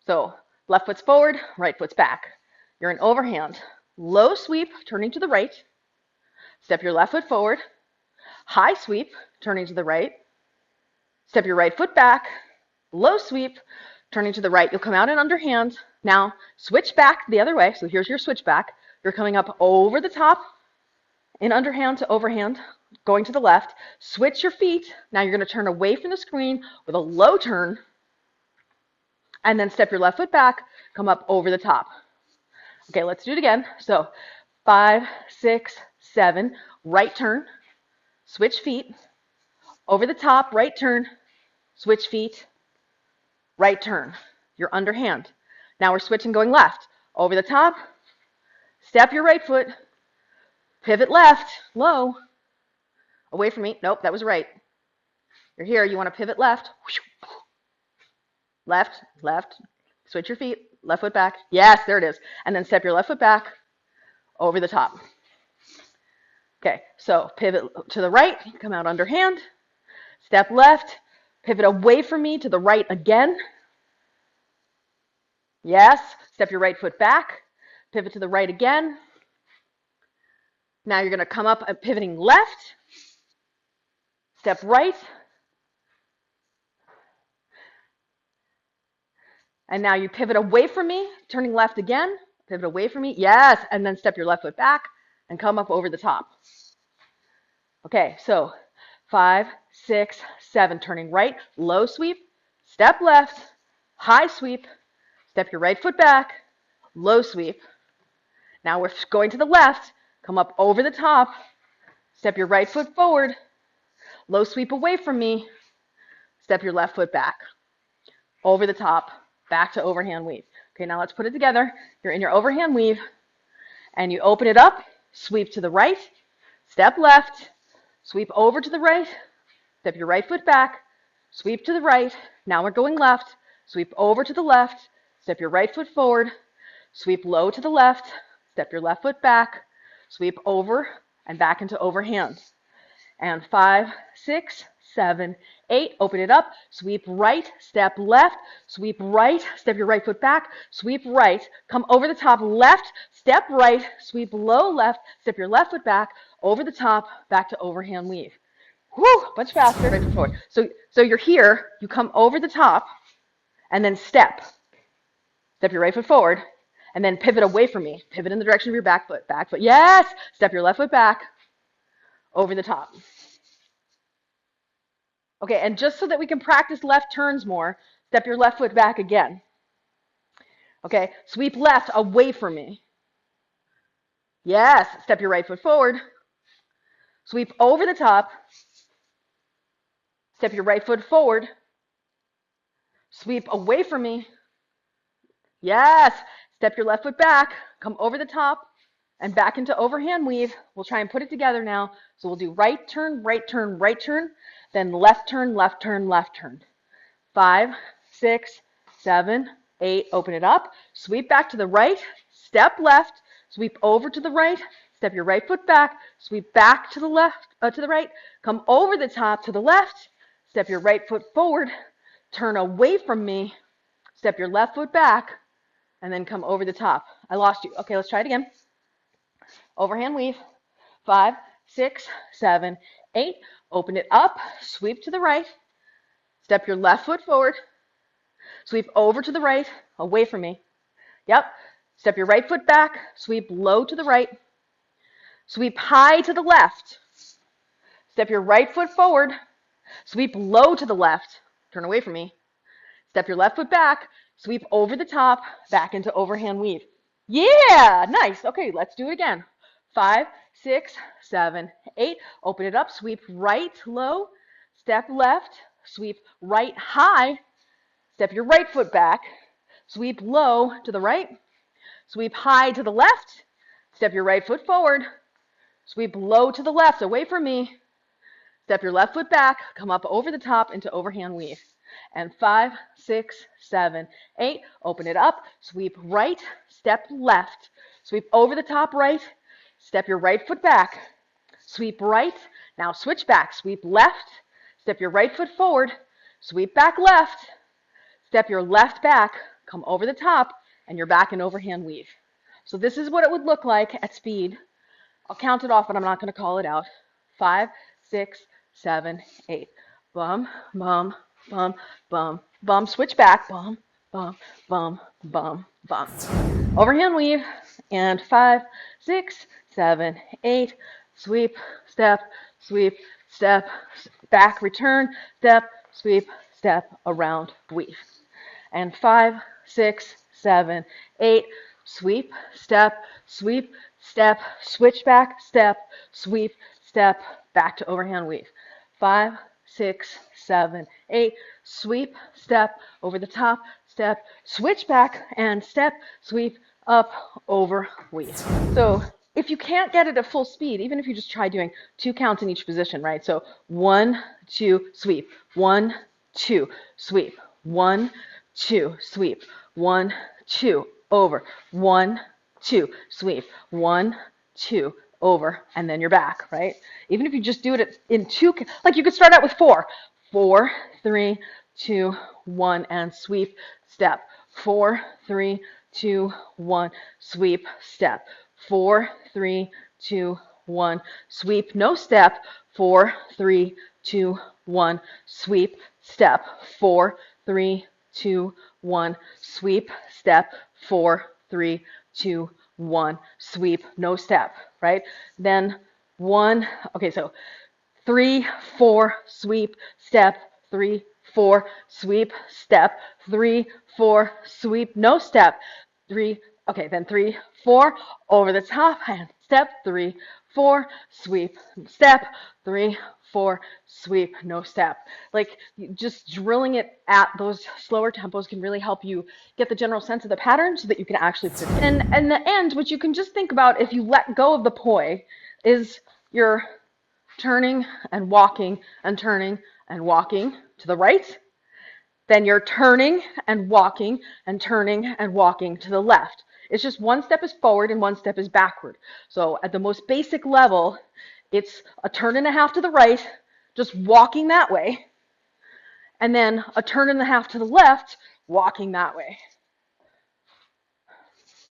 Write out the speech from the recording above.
So left foot's forward, right foot's back. You're in overhand. Low sweep, turning to the right. Step your left foot forward. High sweep, turning to the right. Step your right foot back. Low sweep, turning to the right. You'll come out in underhand. Now switch back the other way. So here's your switch back. You're coming up over the top in underhand to overhand, going to the left. Switch your feet. Now you're going to turn away from the screen with a low turn. And then step your left foot back, come up over the top. Okay, let's do it again. So 5, 6, 7, right turn, switch feet, over the top, right turn, switch feet, right turn. You're underhand. Now we're switching going left. Over the top, step your right foot, pivot left, low, away from me. Nope, that was right. You're here, you want to pivot left. Left, left, switch your feet, left foot back. Yes, there it is. And then step your left foot back over the top. Okay, so pivot to the right, come out underhand, step left, pivot away from me to the right again. Yes, step your right foot back, pivot to the right again. Now you're going to come up pivoting left, step right, and now you pivot away from me, turning left again, pivot away from me, yes, and then step your left foot back and come up over the top. Okay, so 5, 6, 7, turning right, low sweep, step left, high sweep, step your right foot back, low sweep. Now we're going to the left, come up over the top, step your right foot forward, low sweep away from me, step your left foot back, over the top, back to overhand weave. Okay, now let's put it together. You're in your overhand weave, and you open it up, sweep to the right, step left, sweep over to the right, step your right foot back, sweep to the right. Now we're going left, sweep over to the left, step your right foot forward, sweep low to the left, step your left foot back, sweep over and back into overhand. And 5, 6, 7, 8, open it up, sweep right, step left, sweep right, step your right foot back, sweep right, come over the top left, step right, sweep low left, step your left foot back, over the top, back to overhand weave. Whew, much faster, right foot forward. So you're here, you come over the top, and then step your right foot forward, and then pivot away from me, pivot in the direction of your back foot, yes, step your left foot back, over the top. Okay, and just so that we can practice left turns more, step your left foot back again. Okay, sweep left away from me. Yes, step your right foot forward. Sweep over the top. Step your right foot forward. Sweep away from me. Yes, step your left foot back. Come over the top and back into overhand weave. We'll try and put it together now. So we'll do right turn, right turn, right turn. Then left turn, left turn, left turn. 5, 6, 7, 8, open it up. Sweep back to the right, step left, sweep over to the right, step your right foot back, sweep back to the left, to the right, come over the top to the left, step your right foot forward, turn away from me, step your left foot back, and then come over the top. I lost you. Okay, let's try it again. Overhand weave. 5, 6, 7, 8. Open it up, sweep to the right, step your left foot forward, sweep over to the right, away from me. Yep. Step your right foot back, sweep low to the right, sweep high to the left. Step your right foot forward, sweep low to the left, turn away from me. Step your left foot back, sweep over the top, back into overhand weave. Yeah, nice. Okay, let's do it again. 5, 6, 7, 8. Open it up, sweep right low, step left, sweep right high, step your right foot back, sweep low to the right, sweep high to the left, step your right foot forward, sweep low to the left, away from me, step your left foot back, come up over the top into overhand weave. And 5, 6, 7, 8. Open it up, sweep right, step left, sweep over the top right, step your right foot back, sweep right, now switch back, sweep left, step your right foot forward, sweep back left, step your left back, come over the top, and you're back in overhand weave. So this is what it would look like at speed. I'll count it off, but I'm not going to call it out. 5, 6, 7, 8. Bum, bum, bum, bum, bum. Switch back. Bum, bum, bum, bum, bum. Overhand weave. And 5, 6, 7, 8. Sweep, step, back, return, step, sweep, step, around, weave. And 5, 6, 7, 8. Sweep, step, switch back, step, sweep, step, back to overhand weave. 5, 6, 7, 8. Sweep, step, over the top, step, switch back, and step, sweep, up, over, weave. So if you can't get it at full speed, even if you just try doing 2 counts in each position, right? So 1, 2, sweep, 1, 2, sweep, 1, 2, sweep, 1, 2, over, 1, 2, sweep, 1, 2, over, and then you're back, right? Even if you just do it in 2, like you could start out with 4, 4, 3, 2, 1, and sweep, step, 4, 3, 2, 1, sweep, step, 4, 3, 2, 1, sweep, no step, 4, 3, 2, 1, sweep, step, 4, 3, 2, 1, sweep, step, 4, 3, 2, 1, sweep, no step, right? Then 1, okay, so 3, 4, sweep, step, 3, 4, sweep, step, 3, 4, sweep, no step, 3, okay, then 3, 4, over the top, and step, 3, 4, sweep, step, 3, 4, sweep, no step. Like, just drilling it at those slower tempos can really help you get the general sense of the pattern so that you can actually put it in. And the end, which you can just think about if you let go of the poi, is you're turning and walking and turning and walking to the right. Then you're turning and walking and turning and walking to the left. It's just one step is forward and one step is backward. So at the most basic level, it's a turn and a half to the right, just walking that way, and then a turn and a half to the left, walking that way.